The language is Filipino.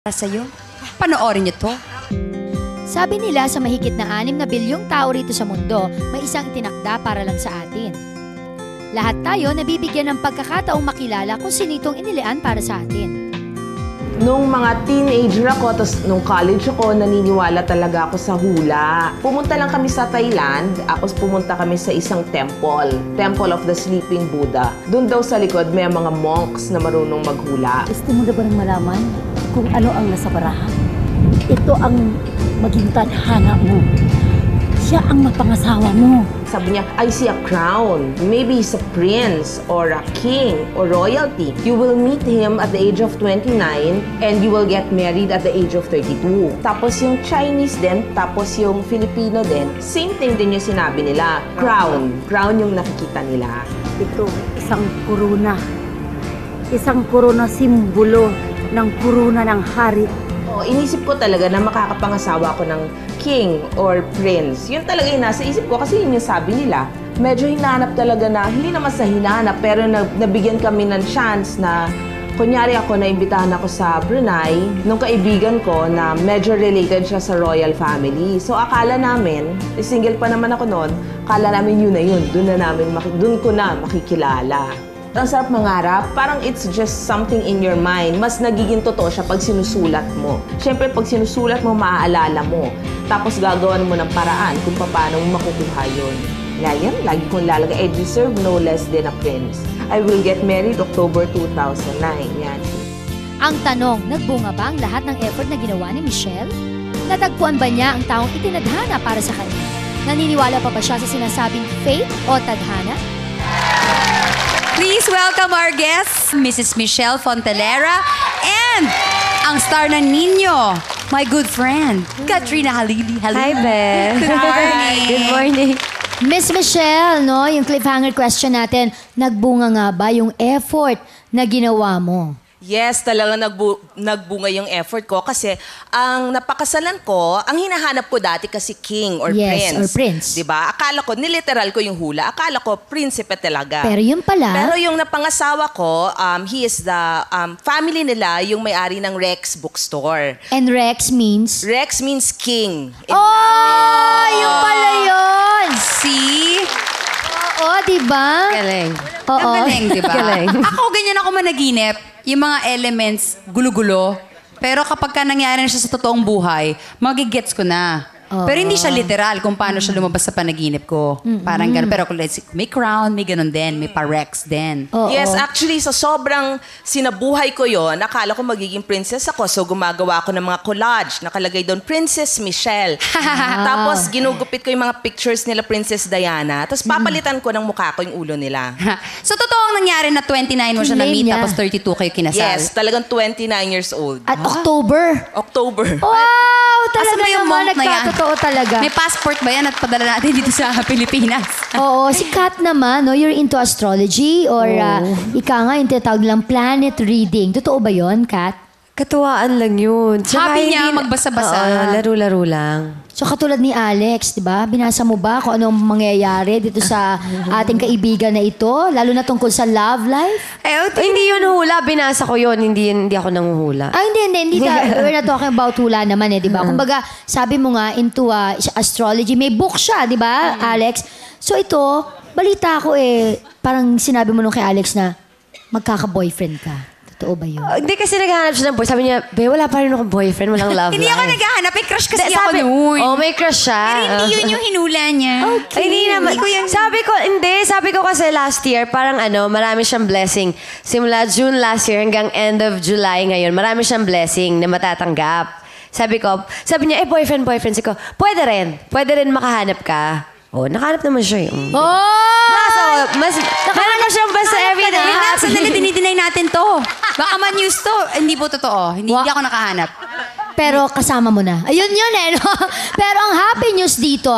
sa'yo. Panoorin niyo to. Sabi nila sa mahigit na 6 na bilyong tao rito sa mundo, may isang itinakda para lang sa atin. Lahat tayo nabibigyan ng pagkakataong makilala kung sino itong inilaan para sa atin. Nung mga teenager ako, tapos nung college ako, naniniwala talaga ako sa hula. Pumunta lang kami sa Thailand, pumunta kami sa isang temple, Temple of the Sleeping Buddha. Doon daw sa likod, may mga monks na marunong maghula. Gusto mo na ba malaman kung ano ang nasa barahan? Ito ang maging tadhana mo. Siya ang mapangasawa mo. Sabi niya, I see a crown. Maybe he's a prince or a king or royalty. You will meet him at the age of 29 and you will get married at the age of 32. Tapos yung Chinese din, tapos yung Filipino din, same thing din yung sinabi nila. Crown. Crown yung nakikita nila. Ito, isang kuruna. Isang kuruna simbolo ng kuruna ng hari. Inisip ko talaga na makakapangasawa ko ng king or prince. Yun talaga yung nasa isip ko kasi yun yung sabi nila. Medyo hinahanap talaga na, hindi naman sa hinahanap, pero nabigyan kami ng chance na, kunyari ako, naimbitahan ako sa Brunei, nung kaibigan ko na medyo related siya sa royal family. So akala namin, single pa naman ako noon, akala namin yun na yun. Doon ko na makikilala. Ang sarap mangarap, parang it's just something in your mind. Mas nagiging totoo siya pag sinusulat mo. Siyempre, pag sinusulat mo, maaalala mo. Tapos gagawan mo ng paraan kung paano mo makukuha yun. Ngayon, lagi kong lalagay, I deserve no less than a prince. I will get married October 2009. Yan. Ang tanong, nagbunga ba ang lahat ng effort na ginawa ni Michelle? Natagpuan ba niya ang taong itinadhana para sa kanya? Naniniwala pa ba siya sa sinasabing fate o tadhana? Please welcome our guests, Mrs. Michelle Fontelera and ang star ng Ninyo, my good friend, Katrina Halili. Hi, Beth. Good morning. Good morning. Miss Michelle, no, yung cliffhanger question natin, nagbunga nga ba yung effort na ginawa mo? Yes, talaga nagbunga yung effort ko kasi ang napakasalan ko, ang hinahanap ko dati kasi king or Yes, prince. or prince. Diba? Akala ko, niliteral ko yung hula, akala ko prinsipe talaga. Pero yun pala, Pero yung napangasawa ko, he is the family nila, yung may-ari ng Rex Bookstore. and Rex means? Rex means king. in Oh, Latin. yung pala yun! See? Oo, diba? Galing. Oo. Ang galing, di ba? Galing. Ako, ganyan ako managinip. Yung mga elements, gulo-gulo. Pero kapag ka nangyari na siya sa totoong buhay, magigets ko na. Pero hindi siya literal kung paano siya lumabas sa panaginip ko. Parang gano'n. Pero may crown, may gano'n din. May pa-Rex din. Oo. Yes, actually, sa sobrang sinabuhay ko yon, akala ko magiging princess ako. So, gumagawa ako ng mga collage. Nakalagay doon, Princess Michelle. Tapos, ginugupit ko yung mga pictures nila Princess Diana. Tapos, papalitan ko ng mukha ko yung ulo nila. So, totoo ang nangyari na 29 mo siya Name na-meet, niya. tapos 32 kayo kinasal. Yes, talagang 29 years old. At October. October. Wow! Talaga Asan ba yung naman, monk na yan? nagkatotoo talaga. May passport ba yan at padala natin dito sa Pilipinas? Oo, si Kat naman, no, you're into astrology or ika nga yung tinatawag nilang planet reading. Totoo ba yon, Kat? Katuwaan lang yun. Hobby niya, magbasa-basa. Oo, laro-laro lang. So katulad ni Alex, di ba? Binasa mo ba kung anong mangyayari dito sa ating kaibigan na ito? Lalo na tungkol sa love life? Hindi yun hula. Binasa ko yun. Hindi ako nanguhula. Ah, hindi. We're not talking about hula naman di ba? Kumbaga, sabi mo nga, into astrology. May book siya, di ba, Alex? So ito, balita ko parang sinabi mo nung kay Alex na magkaka-boyfriend ka. Totoo ba yun? Hindi kasi naghahanap siya ng boy. Sabi niya, Be, wala pa rin akong boyfriend. Walang love Hindi life. ako naghahanap. May crush kasi Hindi, ako noon. Oh, may crush siya. Pero hindi yun yung hinula niya. Ay, hindi naman. Sabi ko kasi last year, parang marami siyang blessing. Simula June last year hanggang end of July ngayon, marami siyang blessing na matatanggap. Sabi niya, boyfriend. Sabi ko, pwede rin makahanap ka. Oh, nakahanap naman siya eh. Kaso, nakahanap siyang basta every day. Sandali, dinidinay natin to. Baka man-news to. Hindi po totoo. Hindi ako nakahanap. Pero kasama mo na. Ayun yun no? Pero ang happy news dito